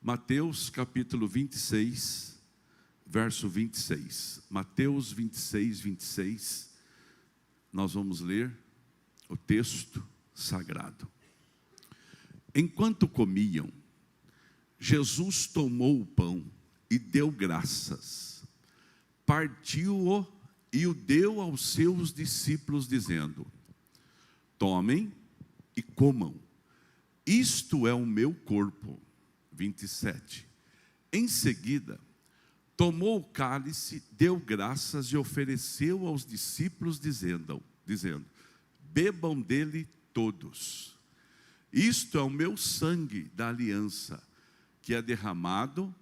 Mateus capítulo 26, verso 26. Mateus 26, 26. Nós vamos ler o texto sagrado. Enquanto comiam, Jesus tomou o pão e deu graças, partiu-o e o deu aos seus discípulos, dizendo: tomem e comam, isto é o meu corpo. 27. Em seguida, tomou o cálice, deu graças e ofereceu aos discípulos, dizendo: bebam dele todos. Isto é o meu sangue da aliança, que é derramado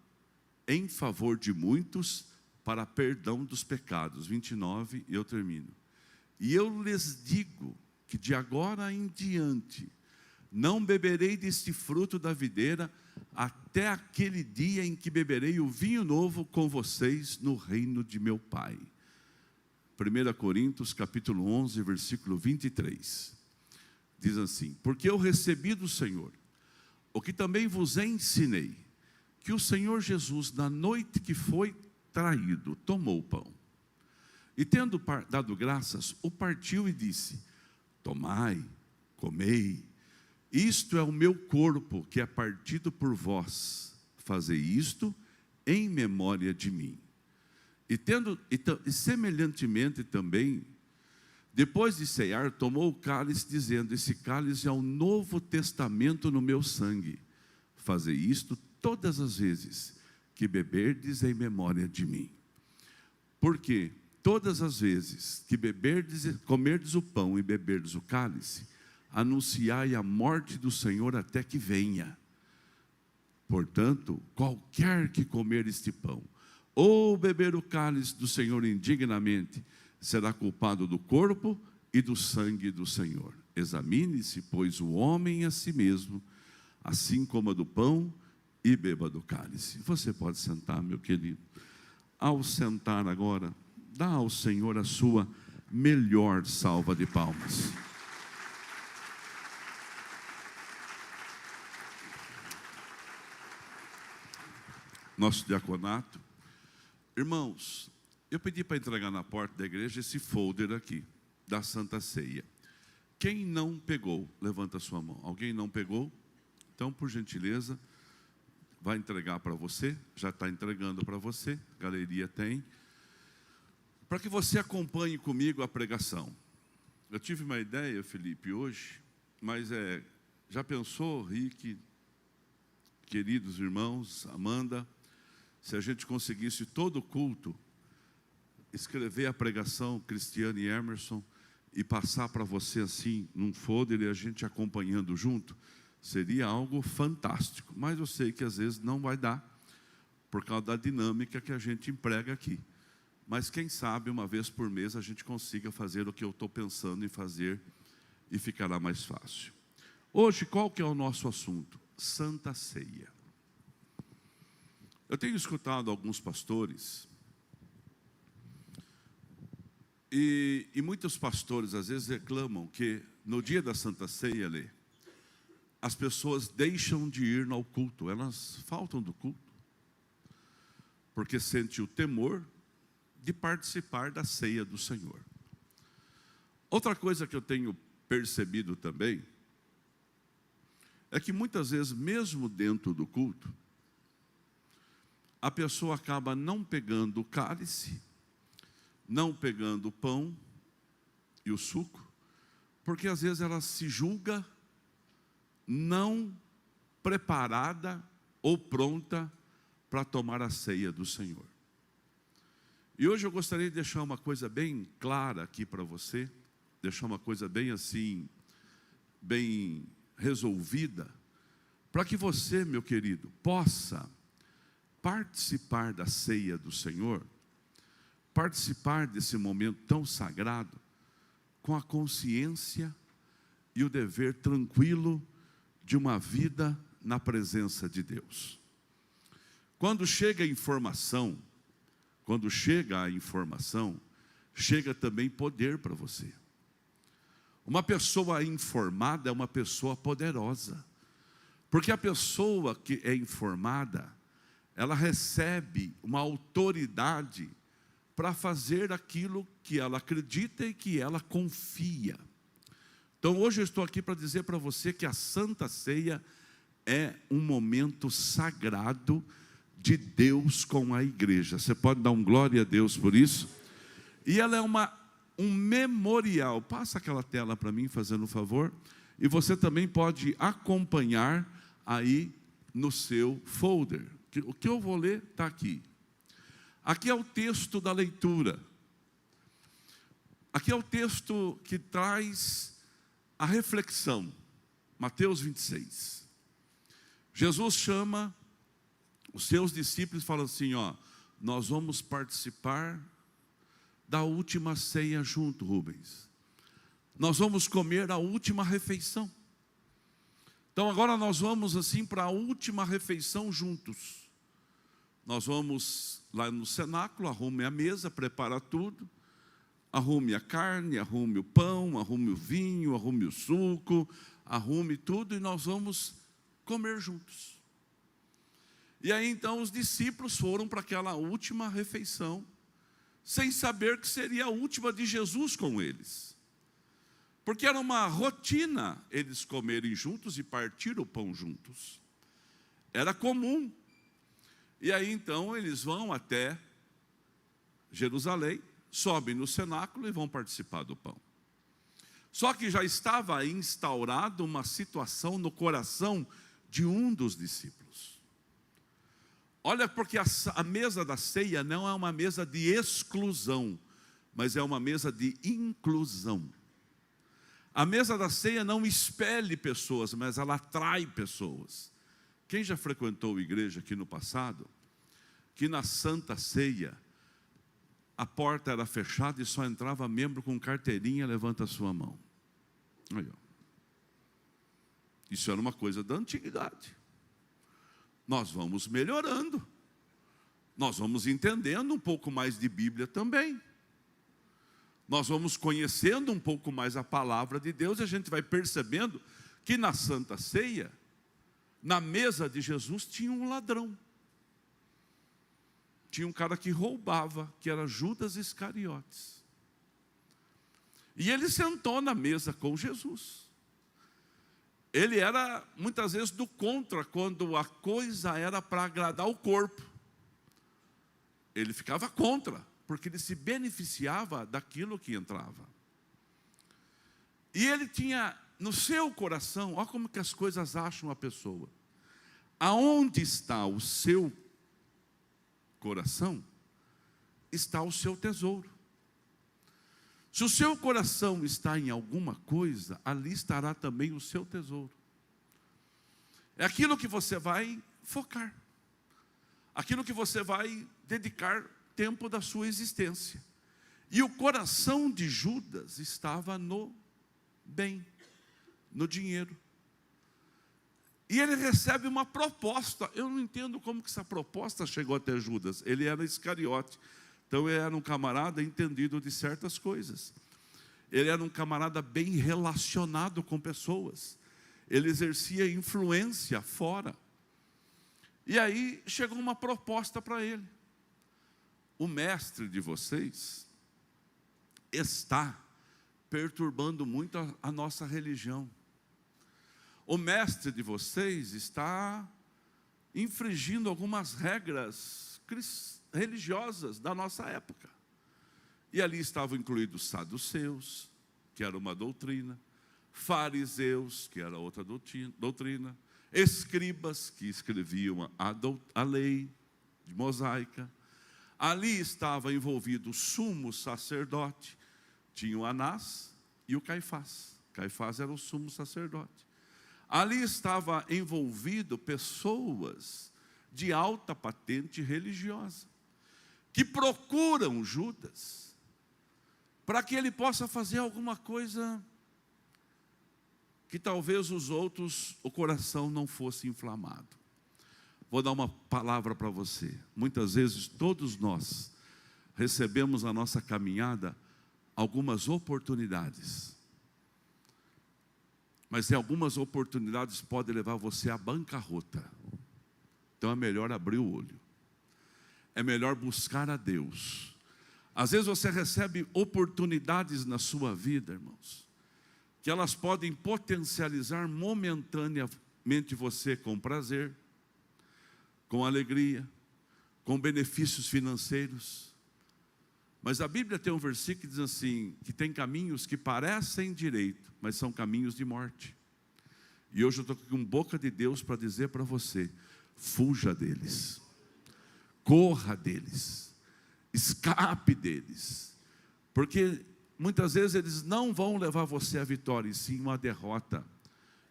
em favor de muitos para perdão dos pecados. 29, e eu termino. E eu lhes digo que de agora em diante não beberei deste fruto da videira até aquele dia em que beberei o vinho novo com vocês no reino de meu Pai. 1 Coríntios capítulo 11, versículo 23. Diz assim: porque eu recebi do Senhor o que também vos ensinei, que o Senhor Jesus, na noite que foi traído, tomou o pão, e tendo dado graças, o partiu e disse: tomai, comei, isto é o meu corpo, que é partido por vós, fazei isto em memória de mim. E semelhantemente também, depois de cear, tomou o cálice, dizendo: esse cálice é o novo testamento no meu sangue, fazei isto todas as vezes que beberdes em memória de mim. Porque todas as vezes que comerdes o pão e beberdes o cálice, anunciai a morte do Senhor até que venha. Portanto, qualquer que comer este pão, ou beber o cálice do Senhor indignamente, será culpado do corpo e do sangue do Senhor. Examine-se, pois, o homem a si mesmo, assim coma do pão e beba do cálice. Você pode sentar, meu querido. Ao sentar agora, dá ao Senhor a sua melhor salva de palmas. Nosso diaconato. Irmãos, eu pedi para entregar na porta da igreja esse folder aqui, da Santa Ceia. Quem não pegou, levanta a sua mão. Alguém não pegou? Então, por gentileza, vai entregar para você. Já está entregando para você, a galeria tem. Para que você acompanhe comigo a pregação. Eu tive uma ideia, Felipe, hoje, mas já pensou, Rick, queridos irmãos, Amanda, se a gente conseguisse todo o culto escrever a pregação Cristiane e Emerson e passar para você assim num folder e a gente acompanhando junto, seria algo fantástico. Mas eu sei que às vezes não vai dar por causa da dinâmica que a gente emprega aqui. Mas quem sabe uma vez por mês a gente consiga fazer o que eu estou pensando em fazer e ficará mais fácil. Hoje qual que é o nosso assunto? Santa Ceia. Eu tenho escutado alguns pastores, e muitos pastores às vezes reclamam que no dia da Santa Ceia, as pessoas deixam de ir ao culto, elas faltam do culto, porque sentem o temor de participar da ceia do Senhor. Outra coisa que eu tenho percebido também, é que muitas vezes, mesmo dentro do culto, a pessoa acaba não pegando o cálice, não pegando o pão e o suco, porque às vezes ela se julga não preparada ou pronta para tomar a ceia do Senhor. E hoje eu gostaria de deixar uma coisa bem clara aqui para você, deixar uma coisa bem assim, bem resolvida, para que você, meu querido, possa participar da ceia do Senhor, participar desse momento tão sagrado, com a consciência e o dever tranquilo de uma vida na presença de Deus. Quando chega a informação, chega também poder para você. Uma pessoa informada é uma pessoa poderosa, Porque a pessoa que é informada, ela recebe uma autoridade para fazer aquilo que ela acredita e que ela confia. Então hoje eu estou aqui para dizer para você que a Santa Ceia é um momento sagrado de Deus com a igreja. Você pode dar um glória a Deus por isso? E ela é um memorial. Passa aquela tela para mim, fazendo um favor. E você também pode acompanhar aí no seu folder. O que eu vou ler está aqui. Aqui é o texto da leitura. Aqui é o texto que traz a reflexão. Mateus 26. Jesus chama os seus discípulos e fala assim, nós vamos participar da última ceia junto, Rubens. Nós vamos comer a última refeição. Então agora nós vamos assim para a última refeição juntos. Nós vamos lá no cenáculo, arrume a mesa, prepara tudo. Arrume a carne, arrume o pão, arrume o vinho, arrume o suco, arrume tudo e nós vamos comer juntos. E aí então os discípulos foram para aquela última refeição, sem saber que seria a última de Jesus com eles. Porque era uma rotina eles comerem juntos e partir o pão juntos. Era comum. E aí então eles vão até Jerusalém, sobem no cenáculo e vão participar do pão. Só que já estava instaurada uma situação no coração de um dos discípulos. Olha, porque a mesa da ceia não é uma mesa de exclusão, mas é uma mesa de inclusão. A mesa da ceia não expele pessoas, mas ela atrai pessoas. Quem já frequentou a igreja aqui no passado, que na Santa Ceia, a porta era fechada e só entrava membro com carteirinha, levanta a sua mão. Aí, isso era uma coisa da antiguidade. Nós vamos melhorando. Nós vamos entendendo um pouco mais de Bíblia também. Nós vamos conhecendo um pouco mais a palavra de Deus e a gente vai percebendo que na Santa Ceia, na mesa de Jesus, tinha um ladrão. Tinha um cara que roubava, que era Judas Iscariotes. E ele sentou na mesa com Jesus. Ele era, muitas vezes, do contra, quando a coisa era para agradar o corpo. Ele ficava contra, porque ele se beneficiava daquilo que entrava. E ele tinha no seu coração, olha como que as coisas acham a pessoa. Aonde está o seu coração, está o seu tesouro. Se o seu coração está em alguma coisa, ali estará também o seu tesouro. É aquilo que você vai focar. Aquilo que você vai dedicar tempo da sua existência. E o coração de Judas estava no bem, no dinheiro. E ele recebe uma proposta. Eu não entendo como que essa proposta chegou até Judas. Ele era Iscariote. Então ele era um camarada entendido de certas coisas. Ele era um camarada bem relacionado com pessoas. Ele exercia influência fora. E aí chegou uma proposta para ele. O mestre de vocês está perturbando muito a nossa religião. O mestre de vocês está infringindo algumas regras religiosas da nossa época. E ali estavam incluídos saduceus, que era uma doutrina, fariseus, que era outra doutrina, escribas, que escreviam a lei mosaica. Ali estava envolvido o sumo sacerdote, tinha o Anás e o Caifás. Caifás era o sumo sacerdote. Ali estava envolvido pessoas de alta patente religiosa, que procuram Judas, para que ele possa fazer alguma coisa que talvez os outros, o coração não fosse inflamado. Vou dar uma palavra para você. Muitas vezes todos nós recebemos na nossa caminhada algumas oportunidades. Mas tem algumas oportunidades que podem levar você à bancarrota. Então é melhor abrir o olho. É melhor buscar a Deus. Às vezes você recebe oportunidades na sua vida, irmãos, que elas podem potencializar momentaneamente você com prazer, com alegria, com benefícios financeiros. Mas a Bíblia tem um versículo que diz assim, que tem caminhos que parecem direito, mas são caminhos de morte. E hoje eu estou com boca de Deus para dizer para você, fuja deles, corra deles, escape deles, porque muitas vezes eles não vão levar você à vitória, e sim uma derrota,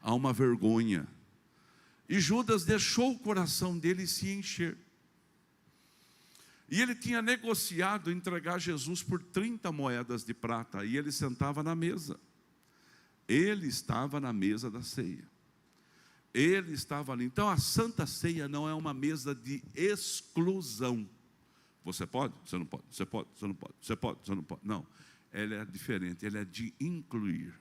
a uma vergonha. E Judas deixou o coração dele se encher. E ele tinha negociado entregar Jesus por 30 moedas de prata, e ele sentava na mesa. Ele estava na mesa da ceia. Ele estava ali. Então a Santa Ceia não é uma mesa de exclusão. Você pode? Você não pode. Você pode? Você não pode. Você pode? Você não pode. Não. Ela é diferente. Ela é de incluir.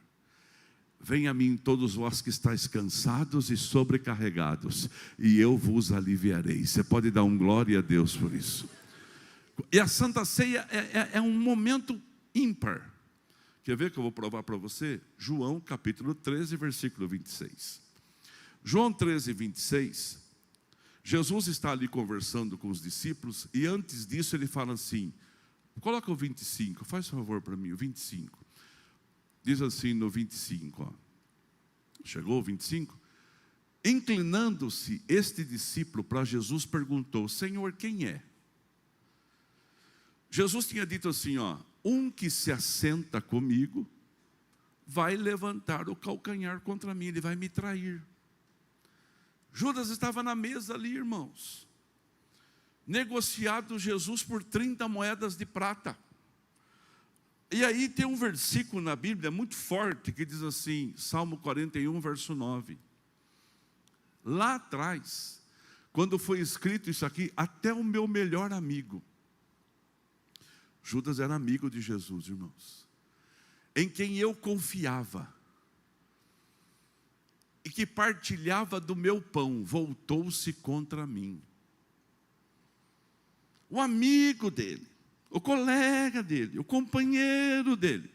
Venha a mim todos vós que estáis cansados e sobrecarregados, e eu vos aliviarei. Você pode dar um glória a Deus por isso. E a Santa Ceia é um momento ímpar. Quer ver que eu vou provar para você? João capítulo 13, versículo 26. João 13, 26. Jesus está ali conversando com os discípulos, e antes disso ele fala assim, coloca o 25, faz favor para mim, o 25. Diz assim no 25, ó. Chegou o 25? Inclinando-se este discípulo para Jesus, perguntou, Senhor, quem é? Jesus tinha dito assim, ó, um que se assenta comigo vai levantar o calcanhar contra mim, ele vai me trair. Judas estava na mesa ali, irmãos, negociado Jesus por 30 moedas de prata. E aí tem um versículo na Bíblia muito forte que diz assim, Salmo 41, verso 9. Lá atrás, quando foi escrito isso aqui, até o meu melhor amigo, Judas era amigo de Jesus, irmãos, em quem eu confiava, e que partilhava do meu pão, voltou-se contra mim. O amigo dele, o colega dele, o companheiro dele,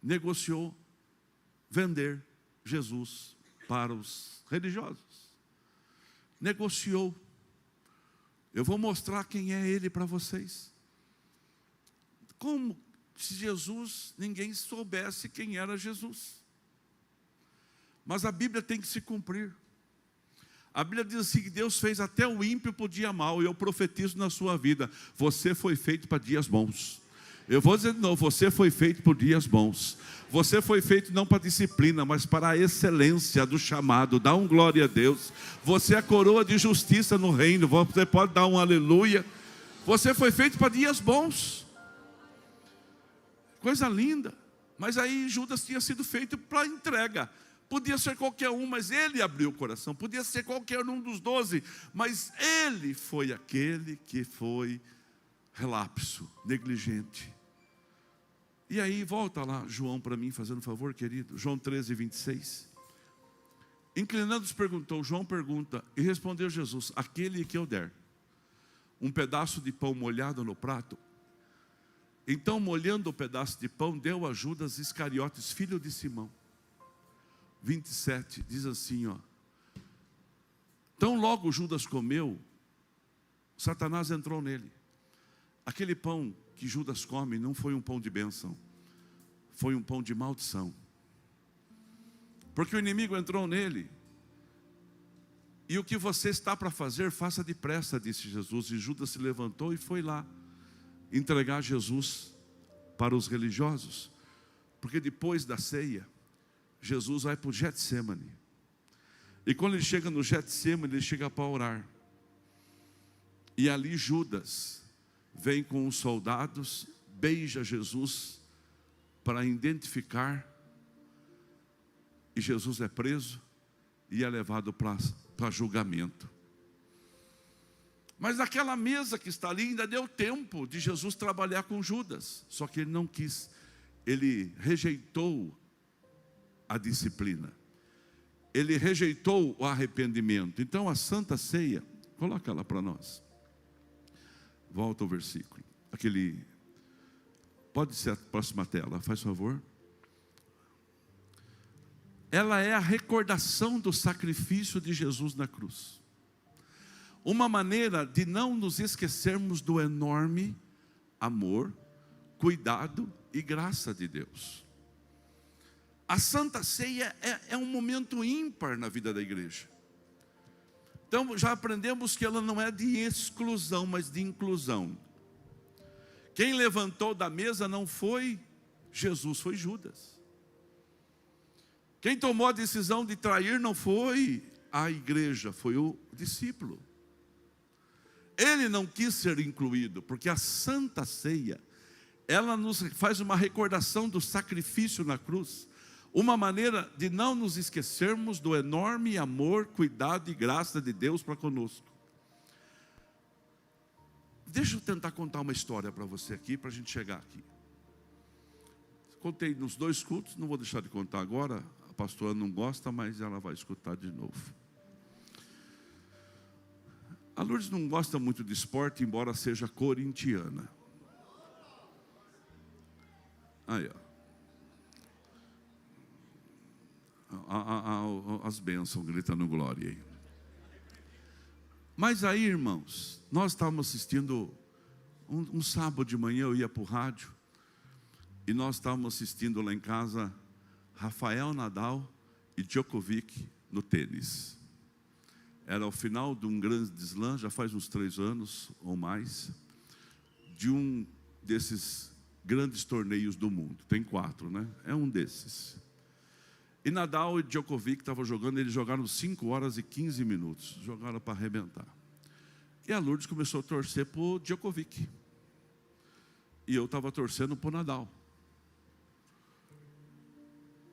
negociou vender Jesus para os religiosos. Negociou. Eu vou mostrar quem é ele para vocês. Como se Jesus, ninguém soubesse quem era Jesus. Mas a Bíblia tem que se cumprir. A Bíblia diz assim, que Deus fez até o ímpio para o dia mau, e eu profetizo na sua vida, você foi feito para dias bons. Eu vou dizer de novo, você foi feito por dias bons. Você foi feito não para disciplina, mas para a excelência do chamado. Dá um glória a Deus. Você é a coroa de justiça no reino, você pode dar um aleluia. Você foi feito para dias bons. Coisa linda. Mas aí Judas tinha sido feito para entrega. Podia ser qualquer um, mas ele abriu o coração. Podia ser qualquer um dos 12, mas ele foi aquele que foi relapso, negligente. E aí, volta lá, João, para mim, fazendo favor, querido. João 13, 26. Inclinando-se, perguntou, João pergunta, e respondeu Jesus, aquele que eu der um pedaço de pão molhado no prato. Então, molhando o pedaço de pão, deu a Judas Iscariotes, filho de Simão. 27, diz assim, ó. Tão logo Judas comeu, Satanás entrou nele. Aquele pão que Judas come não foi um pão de bênção, foi um pão de maldição. Porque o inimigo entrou nele. E o que você está para fazer, faça depressa, disse Jesus. E Judas se levantou e foi lá entregar Jesus para os religiosos. Porque depois da ceia, Jesus vai para o Getsemane. E quando ele chega no Getsemane, ele chega para orar. E ali Judas vem com os soldados, beija Jesus para identificar. E Jesus é preso e é levado para julgamento. Mas naquela mesa que está ali, ainda deu tempo de Jesus trabalhar com Judas. Só que ele não quis. Ele rejeitou a disciplina. Ele rejeitou o arrependimento. Então a Santa Ceia, coloca ela para nós. Volta ao versículo. Pode ser a próxima tela, faz favor. Ela é a recordação do sacrifício de Jesus na cruz. Uma maneira de não nos esquecermos do enorme amor, cuidado e graça de Deus. A Santa Ceia é um momento ímpar na vida da igreja. Então já aprendemos que ela não é de exclusão, mas de inclusão. Quem levantou da mesa não foi Jesus, foi Judas. Quem tomou a decisão de trair não foi a igreja, foi o discípulo. Ele não quis ser incluído, porque a Santa Ceia, ela nos faz uma recordação do sacrifício na cruz, uma maneira de não nos esquecermos do enorme amor, cuidado e graça de Deus para conosco. Deixa eu tentar contar uma história para você aqui, para a gente chegar aqui. Contei nos 2 cultos, não vou deixar de contar agora. A pastora não gosta, mas ela vai escutar de novo. A Lourdes não gosta muito de esporte, embora seja corintiana. Aí, ó. As bênçãos gritando glória aí. Mas aí, irmãos, nós estávamos assistindo um sábado de manhã, eu ia para o rádio, e nós estávamos assistindo lá em casa Rafael Nadal e Djokovic no tênis. Era o final de um grande slam, já faz uns 3 anos ou mais, de um desses grandes torneios do mundo. Tem 4, né? É um desses. E Nadal e Djokovic estavam jogando, eles jogaram 5 horas e 15 minutos. Jogaram para arrebentar. E a Lourdes começou a torcer para o Djokovic. E eu estava torcendo para o Nadal.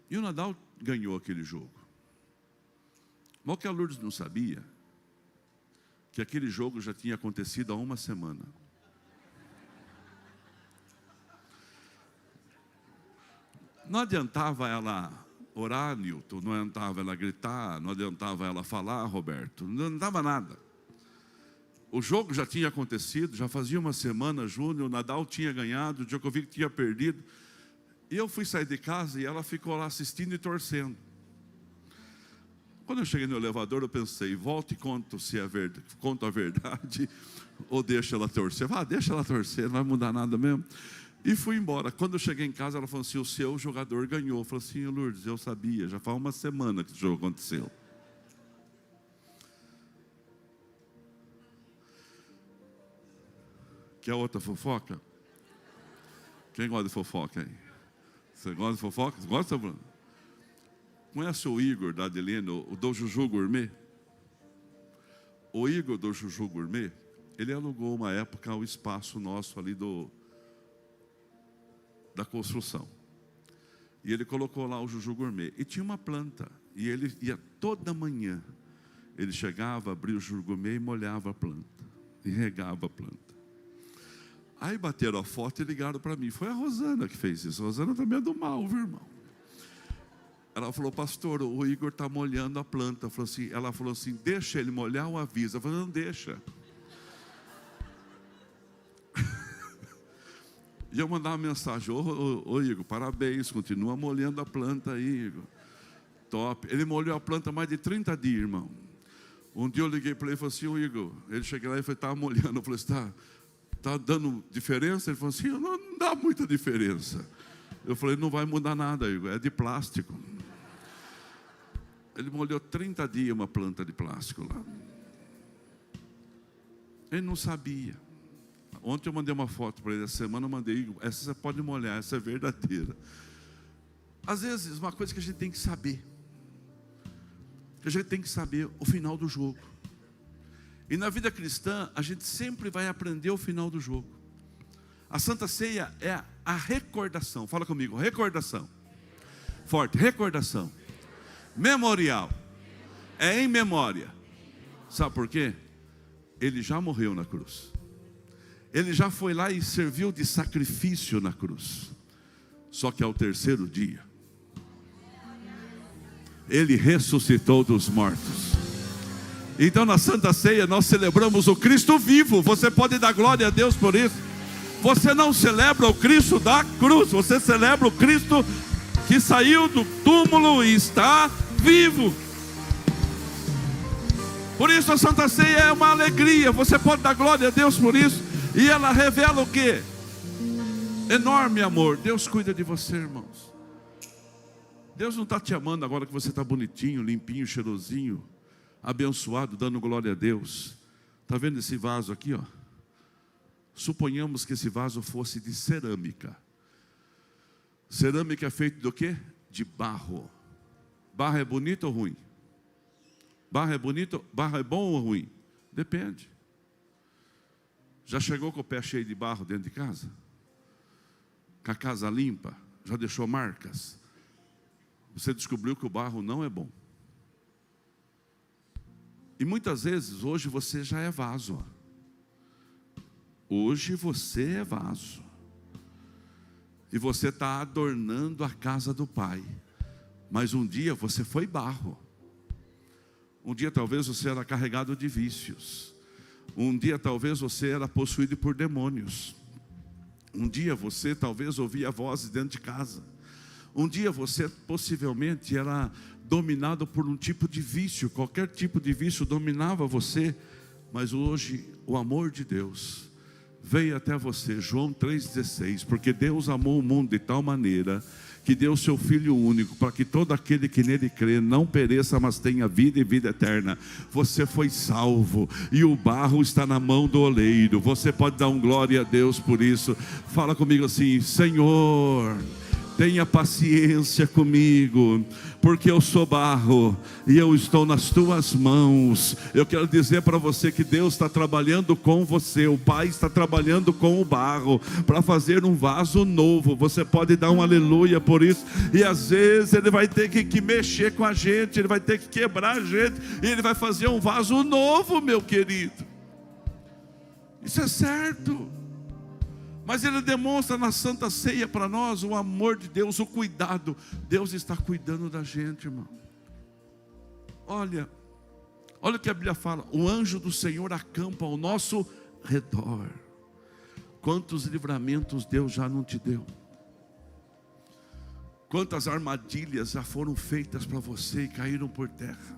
E o Nadal ganhou aquele jogo. Mas o que a Lourdes não sabia, que aquele jogo já tinha acontecido há uma semana. Não adiantava ela orar, Nilton, não adiantava ela gritar, não adiantava ela falar, Roberto, não adiantava nada. O jogo já tinha acontecido, já fazia uma semana, Júnior, o Nadal tinha ganhado, o Djokovic tinha perdido. E eu fui sair de casa e ela ficou lá assistindo e torcendo. Quando eu cheguei no elevador, eu pensei, volta e conto a verdade, ou deixa ela torcer. Deixa ela torcer, não vai mudar nada mesmo. E fui embora. Quando eu cheguei em casa, ela falou assim, o seu jogador ganhou. Eu falei assim, Lourdes, eu sabia, já faz uma semana que o jogo aconteceu. Quer outra fofoca? Quem gosta de fofoca aí? Você gosta de fofoca? Você gosta, Bruno? Conhece o Igor da Adelina, o do Juju Gourmet? O Igor do Juju Gourmet, ele alugou uma época o espaço nosso ali da construção. E ele colocou lá o Juju Gourmet. E tinha uma planta. E ele ia toda manhã. Ele chegava, abria o Juju Gourmet e molhava a planta. E regava a planta. Aí bateram a foto e ligaram para mim. Foi a Rosana que fez isso. A Rosana também é do mal, viu, irmão? Ela falou, pastor, o Igor está molhando a planta. Ela falou assim, deixa ele molhar ou avisa? Eu falei, não deixa. E eu mandava uma mensagem, ô Igor, parabéns, continua molhando a planta aí, Igor. Top. Ele molhou a planta mais de 30 dias, irmão. Um dia eu liguei para ele e falei assim, ô Igor, ele chegou lá e falou, estava molhando. Eu falei, está dando diferença? Ele falou assim, não dá muita diferença. Eu falei, não vai mudar nada, Igor, é de plástico. Ele molhou 30 dias uma planta de plástico lá. Ele não sabia. Ontem eu mandei uma foto para ele, essa semana eu mandei, essa você pode molhar, essa é verdadeira. Às vezes, uma coisa que a gente tem que saber, a gente tem que saber o final do jogo. E na vida cristã, a gente sempre vai aprender o final do jogo. A Santa Ceia é a recordação, fala comigo, recordação. Forte, recordação. Memorial. É em memória. Sabe por quê? Ele já morreu na cruz. Ele já foi lá e serviu de sacrifício na cruz. Só que ao terceiro dia, Ele ressuscitou dos mortos. Então na Santa Ceia nós celebramos o Cristo vivo. Você pode dar glória a Deus por isso. Você não celebra o Cristo da cruz, você celebra o Cristo que saiu do túmulo e está vivo. Por isso a Santa Ceia é uma alegria. Você pode dar glória a Deus por isso. E ela revela o quê? Enorme amor. Deus cuida de você, irmãos. Deus não está te amando agora que você está bonitinho, limpinho, cheirosinho, abençoado, dando glória a Deus. Está vendo esse vaso aqui, ó? Suponhamos que esse vaso fosse de cerâmica. Cerâmica é feito do quê? De barro. Barro é bonito ou ruim? Barro é bonito? Barro é bom ou ruim? Depende. Já chegou com o pé cheio de barro dentro de casa? Com a casa limpa? Já deixou marcas? Você descobriu que o barro não é bom. E muitas vezes, hoje você já é vaso. Hoje você é vaso. E você está adornando a casa do Pai. Mas um dia você foi barro. Um dia talvez você era carregado de vícios. Um dia talvez você era possuído por demônios. Um dia você talvez ouvia vozes dentro de casa. Um dia você possivelmente era dominado por um tipo de vício. Qualquer tipo de vício dominava você. Mas hoje o amor de Deus veio até você. João 3,16. Porque Deus amou o mundo de tal maneira que deu o seu Filho único, para que todo aquele que nele crê não pereça, mas tenha vida e vida eterna. Você foi salvo, e o barro está na mão do oleiro. Você pode dar um glória a Deus por isso. Fala comigo assim: Senhor, tenha paciência comigo, porque eu sou barro e eu estou nas tuas mãos. Eu quero dizer para você que Deus está trabalhando com você. O Pai está trabalhando com o barro para fazer um vaso novo. Você pode dar um aleluia por isso. E às vezes Ele vai ter que mexer com a gente, Ele vai ter que quebrar a gente, e Ele vai fazer um vaso novo, meu querido. Isso é certo. Mas Ele demonstra na Santa Ceia para nós o amor de Deus, o cuidado. Deus está cuidando da gente, irmão. Olha o que a Bíblia fala: o anjo do Senhor acampa ao nosso redor. Quantos livramentos Deus já não te deu? Quantas armadilhas já foram feitas para você e caíram por terra?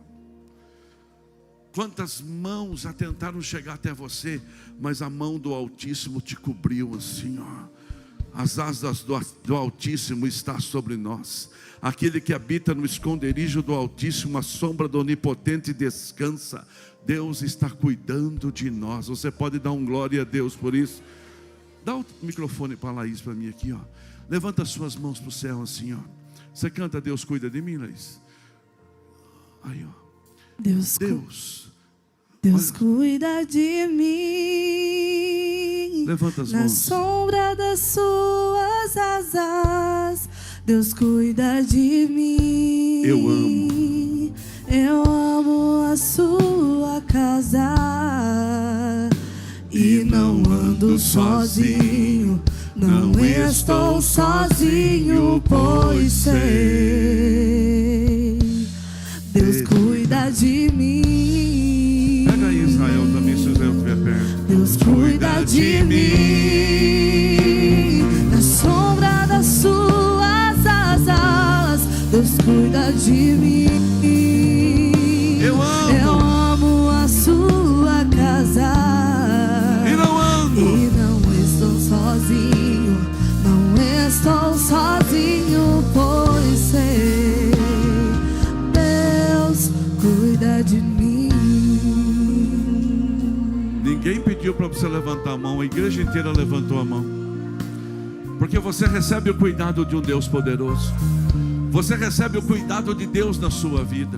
Quantas mãos já tentaram chegar até você, mas a mão do Altíssimo te cobriu assim, ó. As asas do Altíssimo está sobre nós. Aquele que habita no esconderijo do Altíssimo, a sombra do Onipotente descansa. Deus está cuidando de nós. Você pode dar um glória a Deus por isso? Dá o microfone para a Laís, para mim aqui, ó. Levanta as suas mãos para o céu assim, ó. Você canta Deus cuida de mim, Laís? Aí, ó. Deus cuida de mim. Levanta as mãos. Na sombra das suas asas, Deus cuida de mim. Eu amo a sua casa e não ando sozinho. Não estou sozinho, pois sei. Deus cuida de mim. Pega aí, Israel, também, se Israel estiver perto. Deus cuida de mim. Na sombra das suas asas, Deus cuida de mim. Eu amo a sua casa e não estou sozinho. Não estou sozinho, pois sei. Cuida de mim. Ninguém pediu para você levantar a mão. A igreja inteira levantou a mão. Porque você recebe o cuidado de um Deus poderoso. Você recebe o cuidado de Deus na sua vida.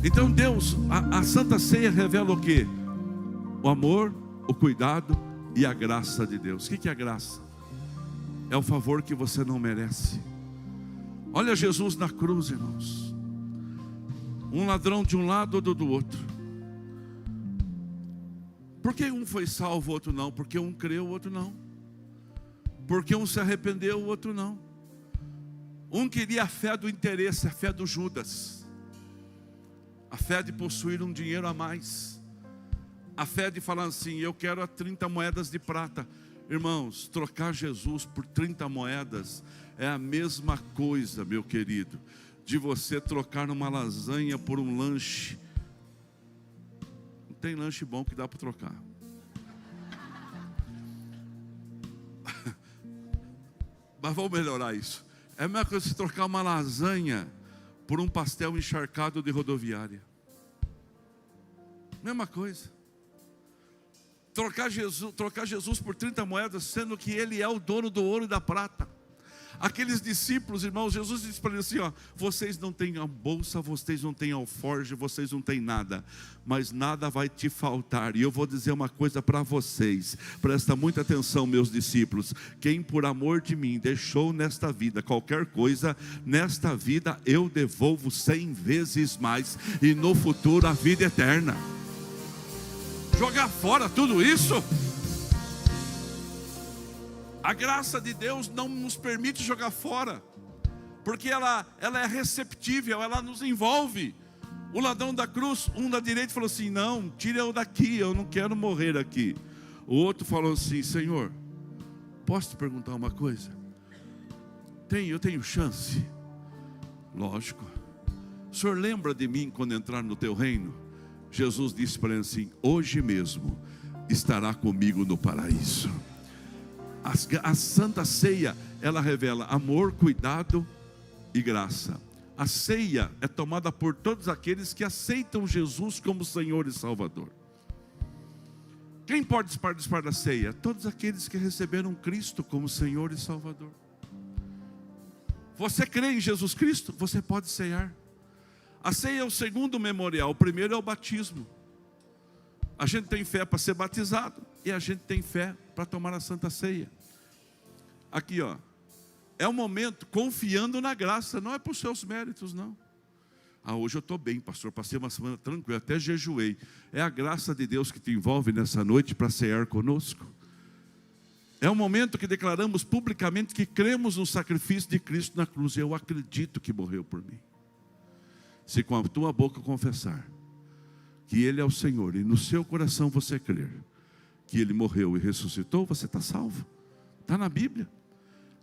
Então Deus, a Santa Ceia revela o quê? O amor, o cuidado e a graça de Deus. O que é a graça? É o favor que você não merece. Olha Jesus na cruz, irmãos. Um ladrão de um lado, outro do outro. Por que um foi salvo, o outro não? Porque um creu, o outro não. Porque um se arrependeu, o outro não. Um queria a fé do interesse, a fé do Judas, a fé de possuir um dinheiro a mais, a fé de falar assim: eu quero 30 moedas de prata. Irmãos, trocar Jesus por 30 moedas é a mesma coisa, meu querido, de você trocar uma lasanha por um lanche. Não tem lanche bom que dá para trocar. Mas vamos melhorar isso. É a mesma coisa se trocar uma lasanha por um pastel encharcado de rodoviária. Mesma coisa. Trocar Jesus por 30 moedas, sendo que Ele é o dono do ouro e da prata. Aqueles discípulos, irmãos, Jesus disse para eles assim: ó, vocês não têm a bolsa, vocês não têm alforje, vocês não têm nada, mas nada vai te faltar. E eu vou dizer uma coisa para vocês, presta muita atenção, meus discípulos: quem por amor de mim deixou nesta vida qualquer coisa, nesta vida eu devolvo 100 vezes mais, e no futuro a vida eterna. Jogar fora tudo isso? A graça de Deus não nos permite jogar fora, porque ela é receptível, ela nos envolve. O ladrão da cruz, um da direita falou assim: não, tira eu daqui, eu não quero morrer aqui. O outro falou assim: Senhor, posso te perguntar uma coisa? Eu tenho chance? Lógico. O Senhor lembra de mim quando entrar no teu reino? Jesus disse para ele assim: hoje mesmo estará comigo no paraíso. A Santa Ceia, ela revela amor, cuidado e graça. A ceia é tomada por todos aqueles que aceitam Jesus como Senhor e Salvador. Quem pode participar da ceia? Todos aqueles que receberam Cristo como Senhor e Salvador. Você crê em Jesus Cristo? Você pode ceiar. A ceia é o segundo memorial, o primeiro é o batismo. A gente tem fé para ser batizado e a gente tem fé para tomar a Santa Ceia. Aqui, ó, é um momento confiando na graça, não é por seus méritos, não. Hoje eu estou bem, pastor, passei uma semana tranquila, até jejuei. É a graça de Deus que te envolve nessa noite para cear conosco. É um momento que declaramos publicamente que cremos no sacrifício de Cristo na cruz. Eu acredito que morreu por mim. Se com a tua boca confessar que Ele é o Senhor, e no seu coração você crer que Ele morreu e ressuscitou, você está salvo. Está na Bíblia.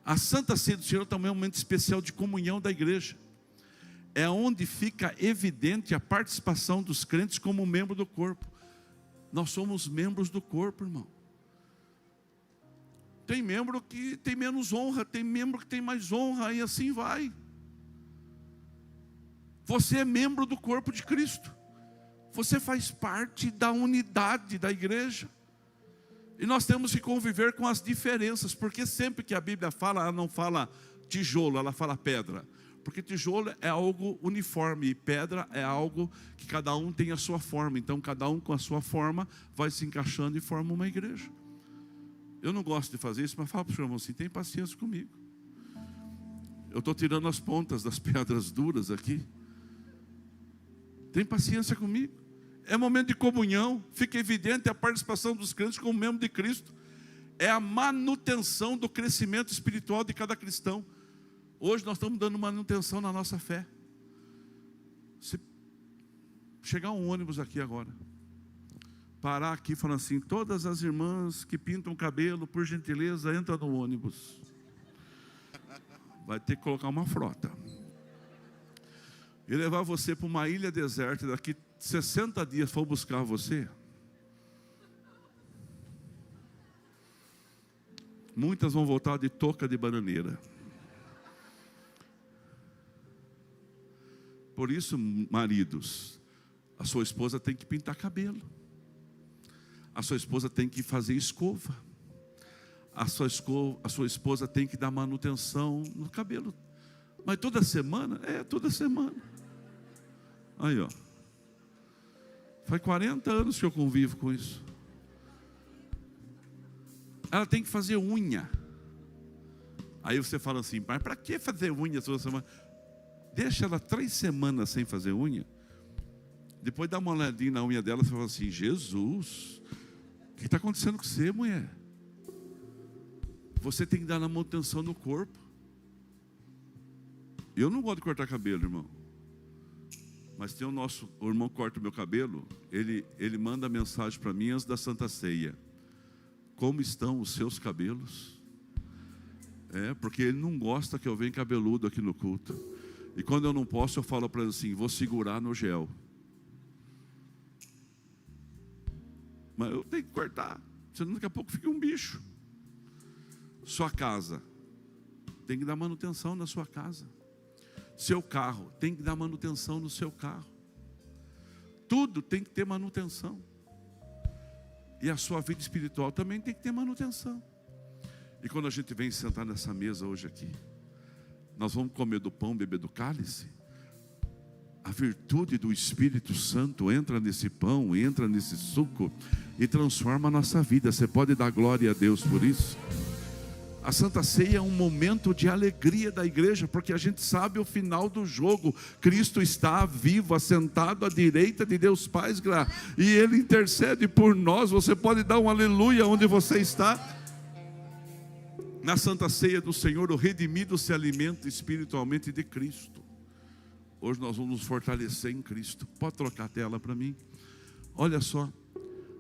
A Santa Ceia do Senhor também é um momento especial de comunhão da igreja. É onde fica evidente a participação dos crentes como membro do corpo. Nós somos membros do corpo, irmão. Tem membro que tem menos honra, tem membro que tem mais honra, e assim vai. Você é membro do corpo de Cristo. Você faz parte da unidade da igreja. E nós temos que conviver com as diferenças, porque sempre que a Bíblia fala, ela não fala tijolo, ela fala pedra. Porque tijolo é algo uniforme e pedra é algo que cada um tem a sua forma. Então cada um com a sua forma vai se encaixando e forma uma igreja. Eu não gosto de fazer isso, mas fala para o irmão assim: tem paciência comigo. Eu estou tirando as pontas das pedras duras aqui. Tem paciência comigo. É momento de comunhão. Fica evidente a participação dos crentes como membro de Cristo. É a manutenção do crescimento espiritual de cada cristão. Hoje nós estamos dando manutenção na nossa fé. Se chegar um ônibus aqui agora, parar aqui falando assim: todas as irmãs que pintam o cabelo, por gentileza, entra no ônibus. Vai ter que colocar uma frota. E levar você para uma ilha deserta, daqui 60 dias for buscar você. Muitas vão voltar de touca de bananeira. Por isso, maridos, a sua esposa tem que pintar cabelo. A sua esposa tem que fazer escova. A sua esposa tem que dar manutenção no cabelo. Mas toda semana? É, toda semana. Aí, ó. Faz 40 anos que eu convivo com isso. Ela tem que fazer unha. Aí você fala assim: mas para que fazer unha toda semana? Deixa ela 3 semanas sem fazer unha. Depois dá uma olhadinha na unha dela e você fala assim: Jesus, o que está acontecendo com você, mulher? Você tem que dar manutenção no corpo. Eu não gosto de cortar cabelo, irmão. Mas tem o irmão que corta o meu cabelo. Ele manda mensagem para mim antes da Santa Ceia. Como estão os seus cabelos? Porque ele não gosta que eu venha cabeludo aqui no culto. E quando eu não posso, eu falo para ele assim: vou segurar no gel. Mas eu tenho que cortar, senão daqui a pouco fica um bicho. Sua casa, tem que dar manutenção na sua casa. Seu carro, tem que dar manutenção no seu carro. Tudo tem que ter manutenção. E a sua vida espiritual também tem que ter manutenção. E quando a gente vem sentar nessa mesa hoje aqui, nós vamos comer do pão, beber do cálice. A virtude do Espírito Santo entra nesse pão, entra nesse suco e transforma a nossa vida. Você pode dar glória a Deus por isso? A Santa Ceia é um momento de alegria da igreja, porque a gente sabe o final do jogo. Cristo está vivo, assentado à direita de Deus Pai, e Ele intercede por nós. Você pode dar um aleluia onde você está. Na Santa Ceia do Senhor, o redimido se alimenta espiritualmente de Cristo. Hoje nós vamos nos fortalecer em Cristo. Pode trocar a tela para mim? Olha só,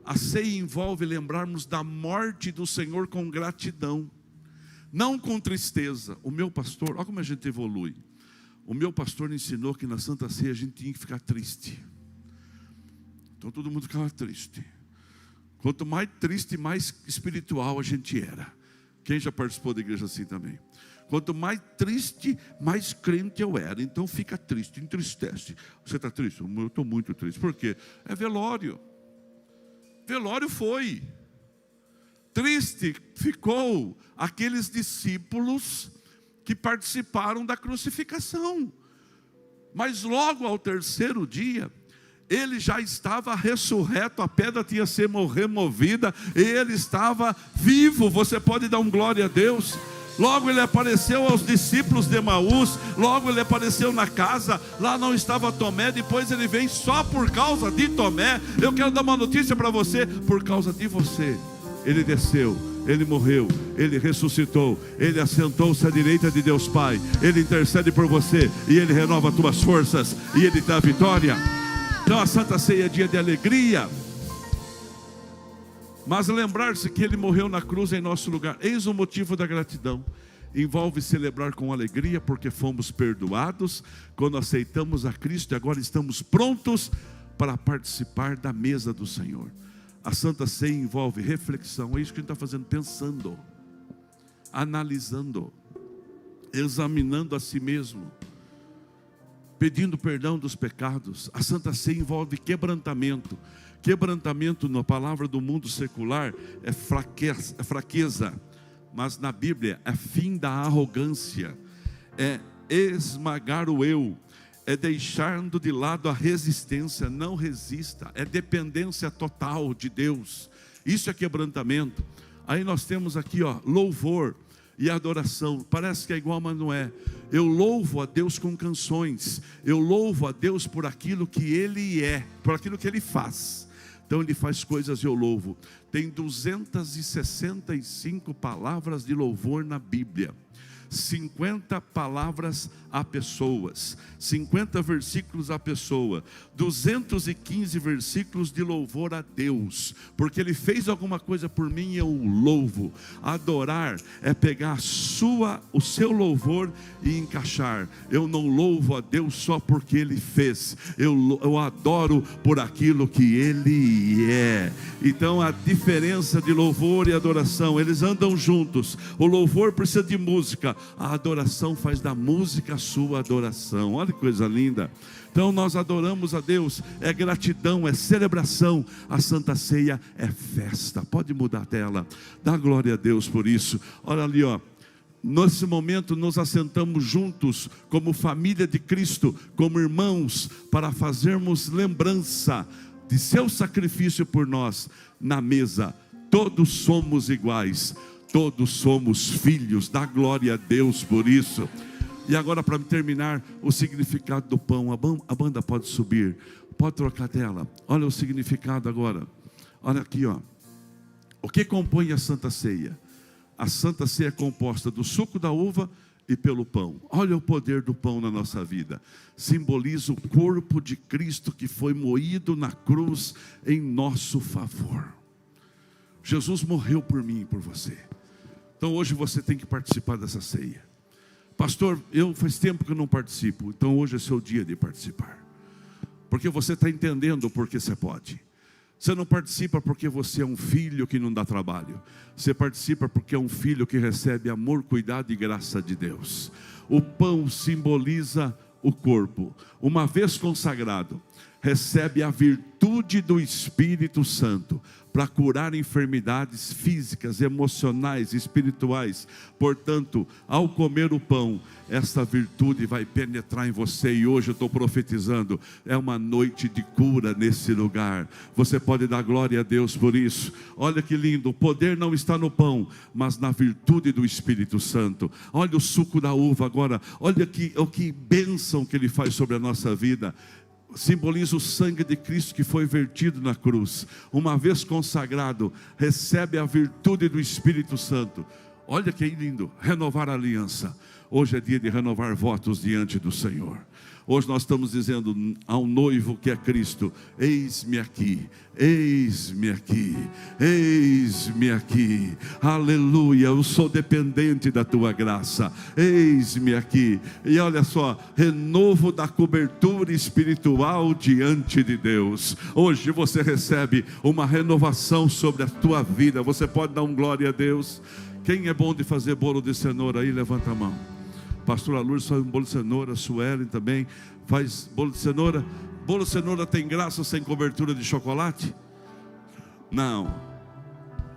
a ceia envolve lembrarmos da morte do Senhor com gratidão, não com tristeza. O meu pastor, olha como a gente evolui. O meu pastor ensinou que na Santa Ceia a gente tinha que ficar triste. Então todo mundo ficava triste. Quanto mais triste, mais espiritual a gente era. Quem já participou da igreja assim também? Quanto mais triste, mais crente eu era. Então fica triste, entristece. Você está triste? Eu estou muito triste. Por quê? É velório. Velório foi. Triste ficou aqueles discípulos que participaram da crucificação. Mas logo ao terceiro dia, ele já estava ressurreto, a pedra tinha sido removida, ele estava vivo. Você pode dar um glória a Deus? Logo ele apareceu aos discípulos de Emaús, logo ele apareceu na casa, lá não estava Tomé, depois ele vem só por causa de Tomé. Eu quero dar uma notícia para você: por causa de você, ele desceu, ele morreu, ele ressuscitou, ele assentou-se à direita de Deus Pai, ele intercede por você, e ele renova as tuas forças, e ele dá a vitória. Então a Santa Ceia é dia de alegria, mas lembrar-se que ele morreu na cruz em nosso lugar. Eis o motivo da gratidão. Envolve celebrar com alegria, porque fomos perdoados quando aceitamos a Cristo, e agora estamos prontos para participar da mesa do Senhor. A Santa Ceia envolve reflexão. É isso que a gente está fazendo, pensando, analisando, examinando a si mesmo, pedindo perdão dos pecados. A Santa Ceia envolve quebrantamento. Quebrantamento na palavra do mundo secular é fraqueza, mas na Bíblia é fim da arrogância, é esmagar o eu, é deixando de lado a resistência. Não resista, é dependência total de Deus. Isso é quebrantamento. Aí nós temos aqui, louvor e adoração. Parece que é igual, mas não é. Eu louvo a Deus com canções. Eu louvo a Deus por aquilo que Ele é, por aquilo que Ele faz. Então Ele faz coisas e eu louvo. Tem 265 palavras de louvor na Bíblia. 50 palavras a pessoas, 50 versículos a pessoa, 215 versículos de louvor a Deus, porque Ele fez alguma coisa por mim e eu louvo. Adorar é pegar o seu louvor e encaixar. Eu não louvo a Deus só porque Ele fez, eu adoro por aquilo que Ele é. Então a diferença de louvor e adoração, eles andam juntos. O louvor precisa de música, a adoração faz da música a sua adoração. Olha que coisa linda. Então nós adoramos a Deus, é gratidão, é celebração. A Santa Ceia é festa. Pode mudar a tela, dá glória a Deus por isso. Olha ali, nesse momento nos assentamos juntos como família de Cristo, como irmãos, para fazermos lembrança de seu sacrifício por nós. Na mesa todos somos iguais, todos somos filhos. Dá glória a Deus por isso. E agora, para terminar, o significado do pão. A banda pode subir, pode trocar a tela. Olha o significado agora. Olha aqui, O que compõe a Santa Ceia? A Santa Ceia é composta do suco da uva e pelo pão. Olha o poder do pão na nossa vida. Simboliza o corpo de Cristo que foi moído na cruz em nosso favor. Jesus morreu por mim e por você. Então hoje você tem que participar dessa ceia. Pastor, faz tempo que eu não participo. Então hoje é seu dia de participar. Porque você está entendendo porque você pode. Você não participa porque você é um filho que não dá trabalho. Você participa porque é um filho que recebe amor, cuidado e graça de Deus. O pão simboliza o corpo. Uma vez consagrado, recebe a virtude do Espírito Santo para curar enfermidades físicas, emocionais, espirituais. Portanto, ao comer o pão, essa virtude vai penetrar em você. E hoje eu estou profetizando, é uma noite de cura nesse lugar. Você pode dar glória a Deus por isso. Olha que lindo, o poder não está no pão, mas na virtude do Espírito Santo. Olha o suco da uva agora, olha que bênção que Ele faz sobre a nossa vida. Simboliza o sangue de Cristo que foi vertido na cruz. Uma vez consagrado, recebe a virtude do Espírito Santo. Olha que lindo, renovar a aliança. Hoje é dia de renovar votos diante do Senhor. Hoje nós estamos dizendo ao noivo que é Cristo: eis-me aqui, eis-me aqui, eis-me aqui, aleluia, eu sou dependente da tua graça, eis-me aqui. E olha só, renovo da cobertura espiritual diante de Deus. Hoje você recebe uma renovação sobre a tua vida. Você pode dar um glória a Deus. Quem é bom de fazer bolo de cenoura aí, levanta a mão. Pastora Lourdes faz um bolo de cenoura, Suelen também faz bolo de cenoura. Bolo de cenoura tem graça sem cobertura de chocolate? Não.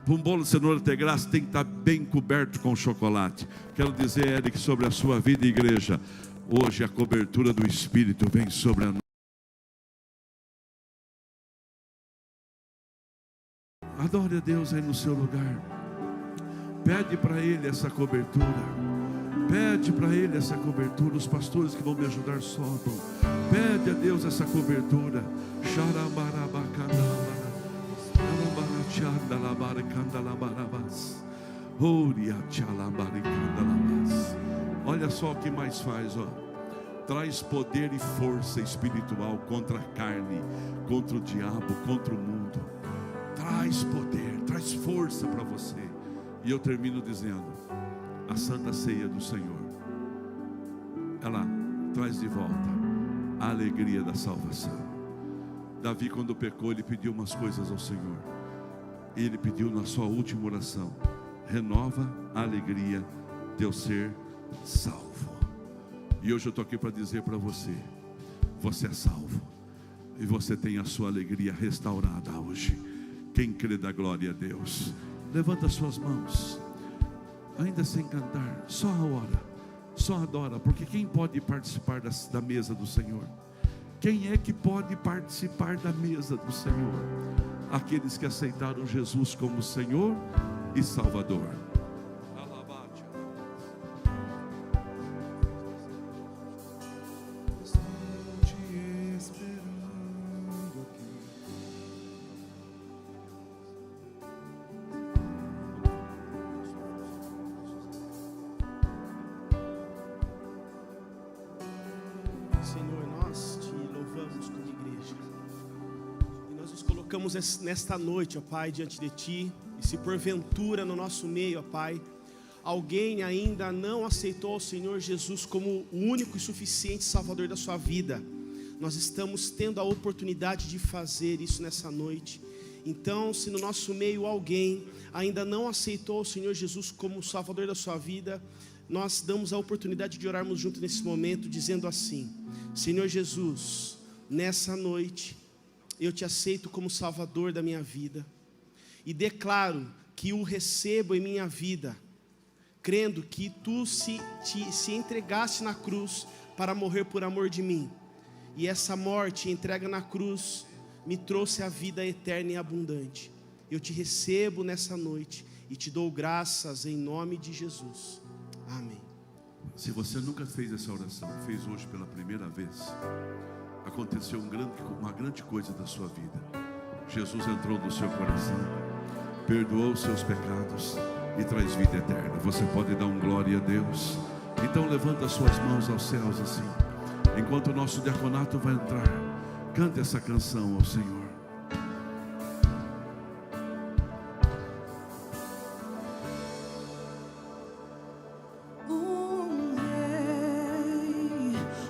Para um bolo de cenoura ter graça, tem que estar bem coberto com chocolate. Quero dizer, Eric, sobre a sua vida e igreja, hoje a cobertura do Espírito vem sobre a nós. Adore a Deus aí no seu lugar. Pede para Ele essa cobertura. Pede para Ele essa cobertura. Os pastores que vão me ajudar sobram. Pede a Deus essa cobertura. Olha só o que mais faz, ó. Traz poder e força espiritual contra a carne, contra o diabo, contra o mundo. Traz poder, traz força para você. E eu termino dizendo: a Santa Ceia do Senhor, ela traz de volta a alegria da salvação. Davi, quando pecou, ele pediu umas coisas ao Senhor. Ele pediu na sua última oração: renova a alegria de eu ser salvo. E hoje eu estou aqui para dizer para você: você é salvo. E você tem a sua alegria restaurada hoje. Quem crê, dá glória a Deus. Levanta as suas mãos. Ainda sem cantar, só ora, só adora. Porque quem pode participar da mesa do Senhor? Quem é que pode participar da mesa do Senhor? Aqueles que aceitaram Jesus como Senhor e Salvador. Nesta noite, ó Pai, diante de Ti, e se porventura no nosso meio, ó Pai, alguém ainda não aceitou o Senhor Jesus como o único e suficiente Salvador da sua vida, nós estamos tendo a oportunidade de fazer isso nessa noite. Então, se no nosso meio alguém ainda não aceitou o Senhor Jesus como o Salvador da sua vida, nós damos a oportunidade de orarmos junto nesse momento, dizendo assim: Senhor Jesus, nessa noite eu te aceito como Salvador da minha vida e declaro que o recebo em minha vida, crendo que tu se entregaste na cruz para morrer por amor de mim, e essa morte, entrega na cruz, me trouxe a vida eterna e abundante. Eu te recebo nessa noite e te dou graças em nome de Jesus. Amém. Se você nunca fez essa oração, fez hoje pela primeira vez, aconteceu uma grande coisa da sua vida. Jesus entrou no seu coração, perdoou os seus pecados e traz vida eterna. Você pode dar um glória a Deus. Então levanta as suas mãos aos céus assim. Enquanto o nosso diaconato vai entrar, cante essa canção ao Senhor.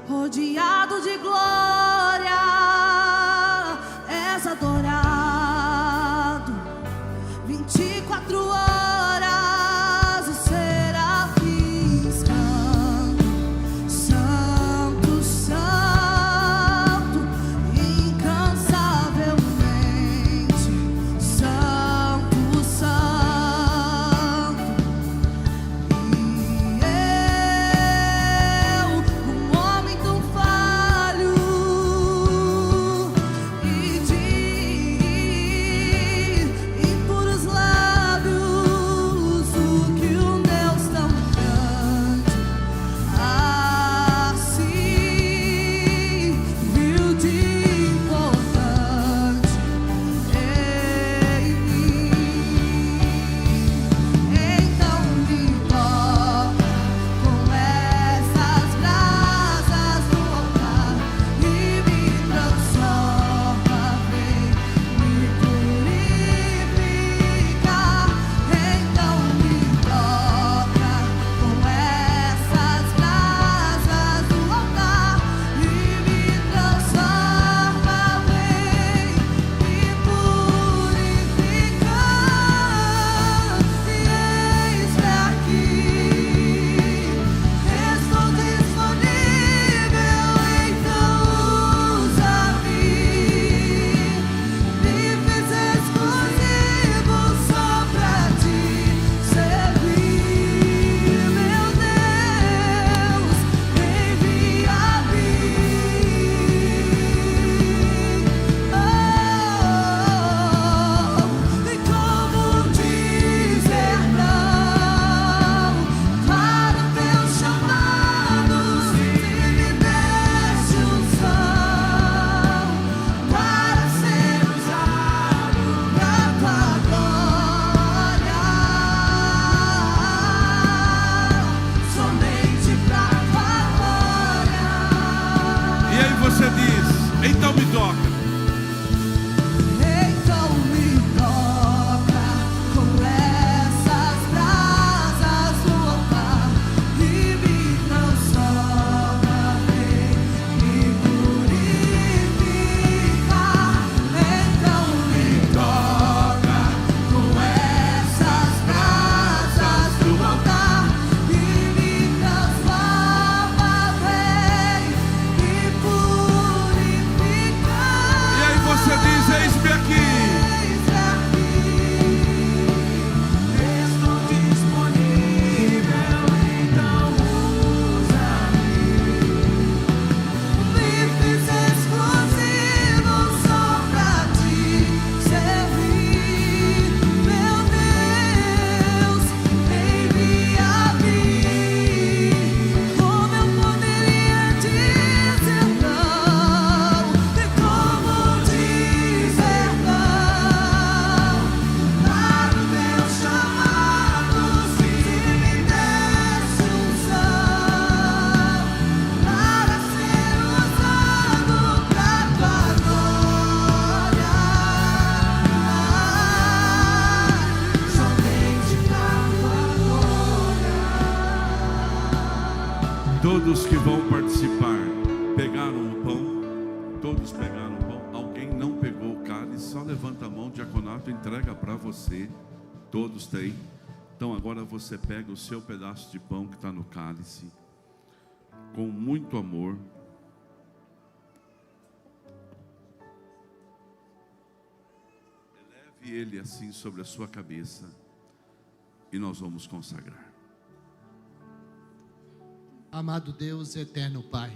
Rodeado de glória, és adorado. 24 horas os serafins cantam: Santo, Santo, incansavelmente. Santo, Santo. Todos que vão participar pegaram o pão? Todos pegaram o pão? Alguém não pegou o cálice? Só levanta a mão, o diaconato entrega para você. Todos têm. Então agora você pega o seu pedaço de pão que está no cálice, com muito amor. Eleve ele assim sobre a sua cabeça e nós vamos consagrar. Amado Deus, eterno Pai,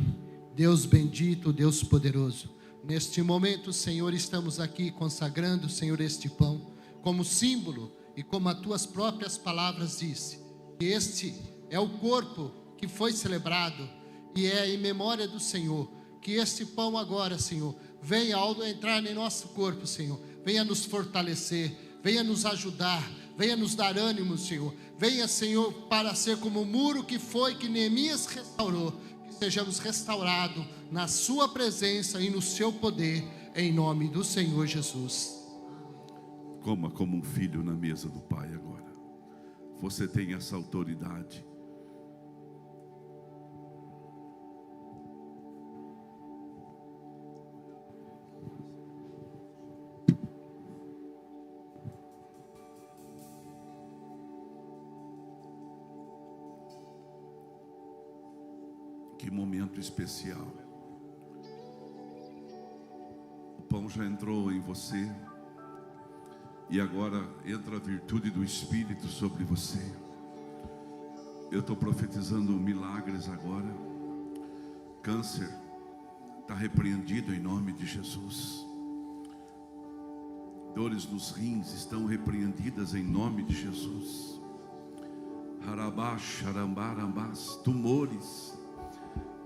Deus bendito, Deus poderoso, neste momento, Senhor, estamos aqui consagrando, Senhor, este pão, como símbolo e como as tuas próprias palavras dizem, que este é o corpo que foi celebrado e é em memória do Senhor, que este pão agora, Senhor, venha ao entrar em nosso corpo, Senhor, venha nos fortalecer, venha nos ajudar, venha nos dar ânimo, Senhor. Venha, Senhor, para ser como o muro que Neemias restaurou, que sejamos restaurados na sua presença e no seu poder, em nome do Senhor Jesus. Coma como um filho na mesa do Pai agora. Você tem essa autoridade. Que momento especial. O pão já entrou em você. E agora entra a virtude do Espírito sobre você. Eu estou profetizando milagres agora. Câncer está repreendido em nome de Jesus. Dores nos rins estão repreendidas em nome de Jesus. Harabash, harambarambás, tumores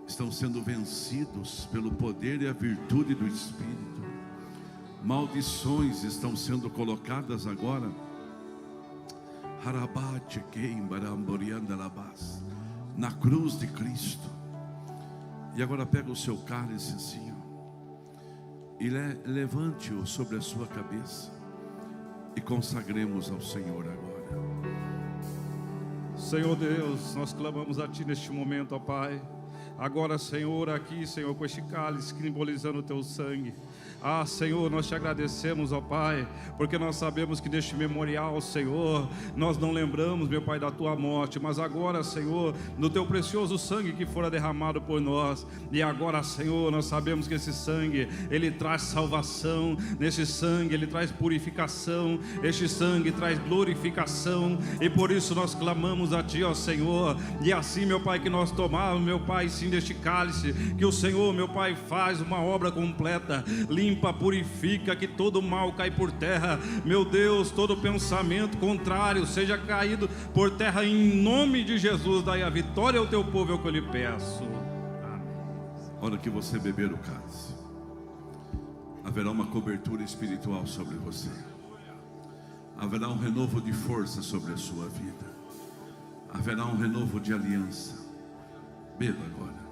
estão sendo vencidos pelo poder e a virtude do Espírito. Maldições estão sendo colocadas agora na cruz de Cristo. E agora pega o seu cálice assim, e levante-o sobre a sua cabeça e consagremos ao Senhor agora. Senhor Deus, nós clamamos a Ti neste momento, ó Pai. Agora, Senhor, aqui, Senhor, com este cálice simbolizando o Teu sangue. Ah, Senhor, nós Te agradecemos, ó Pai, porque nós sabemos que neste memorial, Senhor, nós não lembramos, meu Pai, da Tua morte, mas agora, Senhor, no Teu precioso sangue que fora derramado por nós. E agora, Senhor, nós sabemos que esse sangue, ele traz salvação. Nesse sangue ele traz purificação. Este sangue traz glorificação. E por isso nós clamamos a Ti, ó Senhor. E assim, meu Pai, que nós tomamos, meu Pai, sim, deste cálice, que o Senhor, meu Pai, faz uma obra completa, limpa, purifica, que todo mal cai por terra, meu Deus, todo pensamento contrário seja caído por terra em nome de Jesus. Daí a vitória ao Teu povo, é o que eu lhe peço. Amém. Hora que você beber o cálice, haverá uma cobertura espiritual sobre você, haverá um renovo de força sobre a sua vida, haverá um renovo de aliança. Beba agora.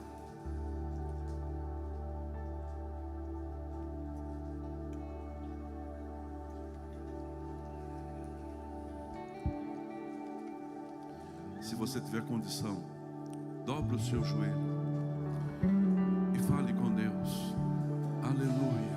Se você tiver condição, dobre o seu joelho e fale com Deus. Aleluia.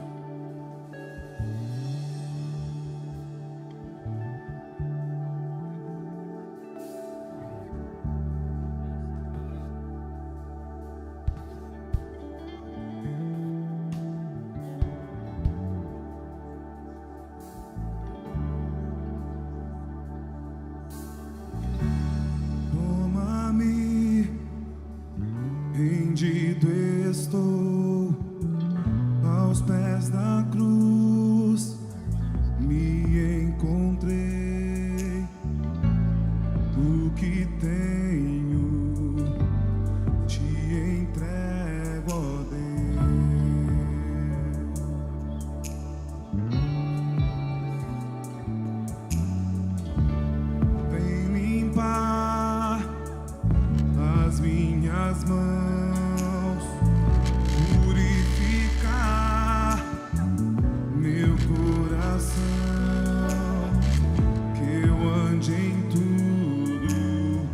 Rendido estou aos pés da cruz, me encontrei. O que tenho te entrego, ó Deus. Vem limpar as minhas mãos, purificar meu coração, que eu ande em tudo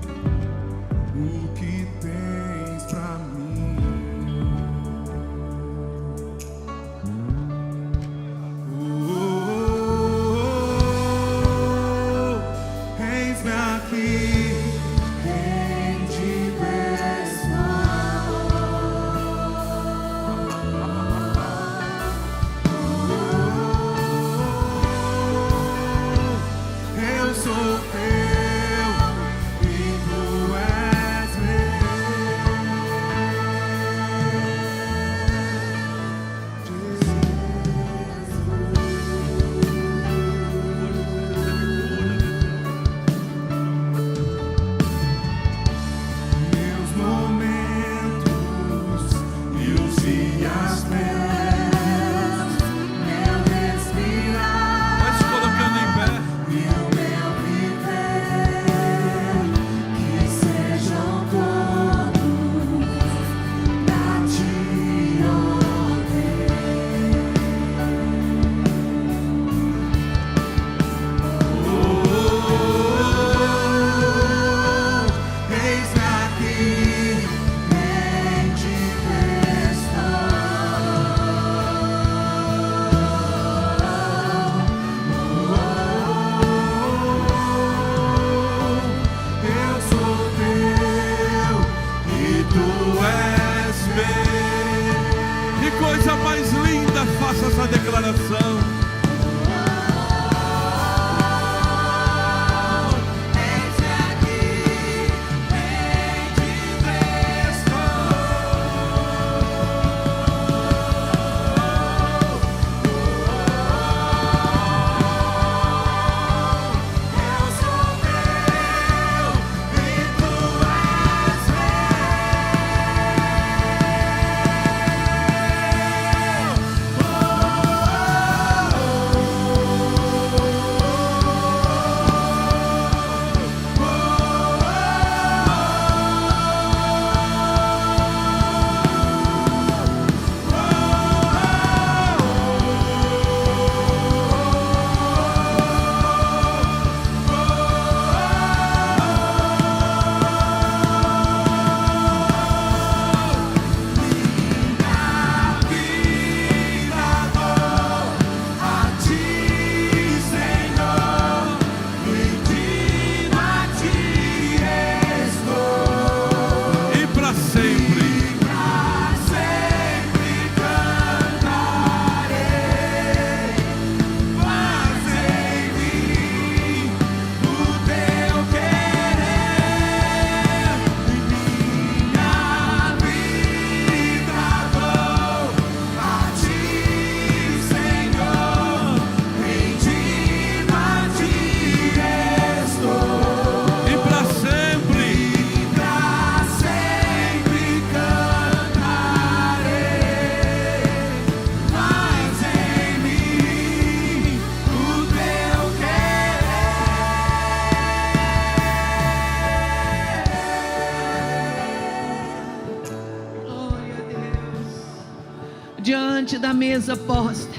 diante da mesa posta.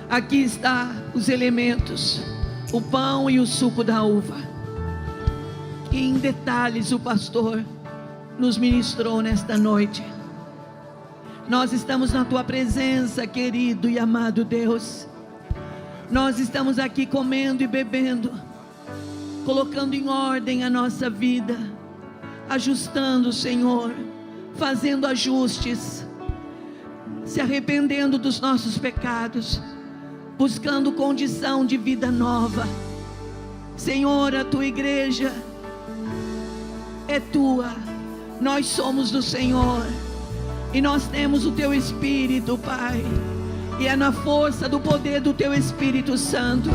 Aqui está os elementos, o pão e o suco da uva. E em detalhes o pastor nos ministrou nesta noite. Nós estamos na tua presença, querido e amado Deus. Nós estamos aqui comendo e bebendo, colocando em ordem a nossa vida, ajustando, Senhor, fazendo ajustes, se arrependendo dos nossos pecados, buscando condição de vida nova. Senhor, a tua igreja é tua, nós somos do Senhor, e nós temos o teu Espírito, Pai, e é na força do poder do teu Espírito Santo,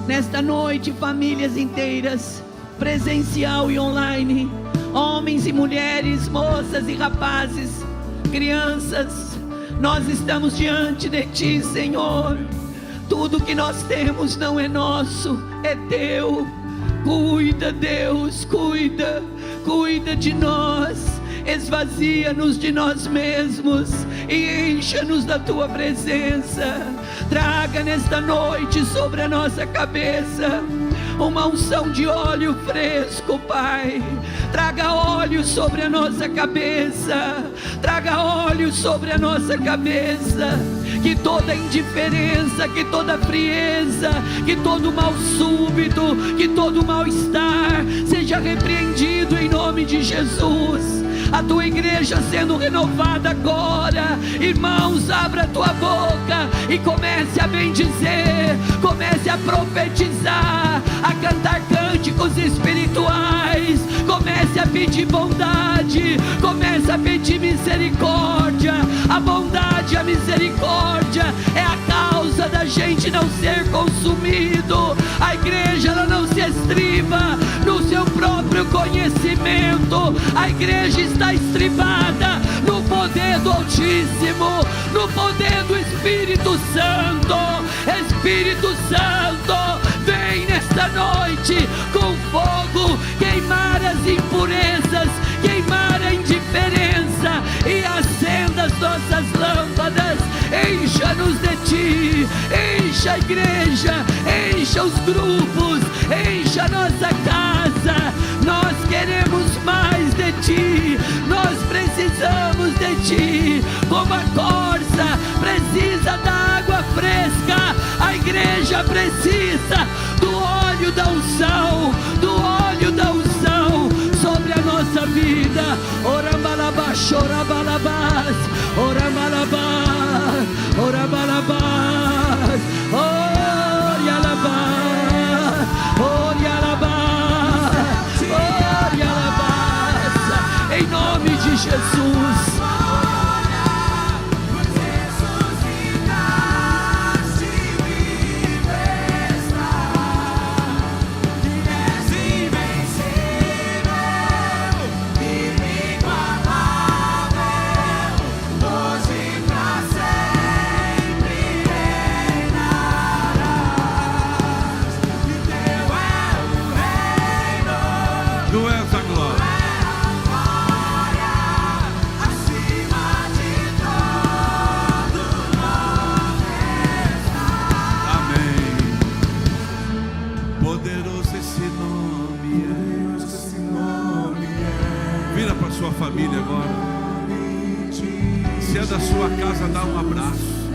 nesta noite, famílias inteiras, presencial e online, homens e mulheres, moças e rapazes, crianças, nós estamos diante de ti, Senhor. Tudo que nós temos não é nosso, é teu. Cuida, Deus, cuida de nós, esvazia-nos de nós mesmos e encha-nos da tua presença. Traga nesta noite sobre a nossa cabeça uma unção de óleo fresco, Pai. Traga óleo sobre a nossa cabeça, traga óleo sobre a nossa cabeça. Que toda indiferença, que toda frieza, que todo mal súbito, que todo mal-estar seja repreendido em nome de Jesus. A tua igreja sendo renovada agora. Irmãos, abra a tua boca e comece a bendizer, comece a profetizar, a cantar cânticos espirituais, comece a pedir bondade, comece a pedir misericórdia. A bondade e a misericórdia é a causa da gente não ser consumido. A igreja, ela não se estriba no seu próprio conhecimento. A igreja está estribada no poder do Altíssimo, no poder do Espírito Santo. Espírito Santo, vem nesta noite com fogo, queimar as impurezas, queimar a indiferença e acenda as nossas lâmpadas. Encha-nos de ti, encha a igreja, encha os grupos, encha a nossa casa. Nós queremos mais de ti, nós precisamos de ti, como a corça precisa da água fresca. A igreja precisa do óleo da unção, do óleo da unção sobre a nossa vida. Orabalabás, orabalabás, orabalabás, orabalabás, orialabás, orialabás, orialabás, em nome de Jesus. Família agora, se é da sua casa, dá um abraço,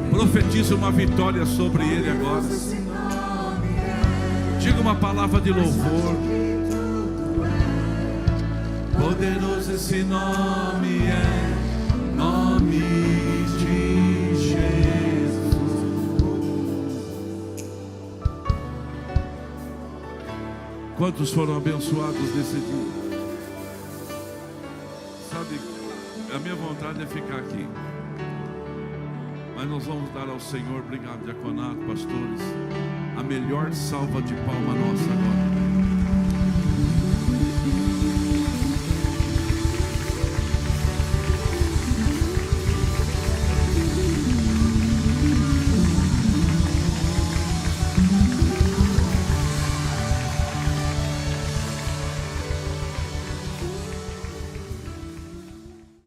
profetiza uma vitória sobre ele agora, diga uma palavra de louvor. Poderoso esse nome é, nome de Jesus. Quantos foram abençoados nesse dia? A minha vontade é ficar aqui, mas nós vamos dar ao Senhor, obrigado diaconato, pastores, a melhor salva de palma nossa agora.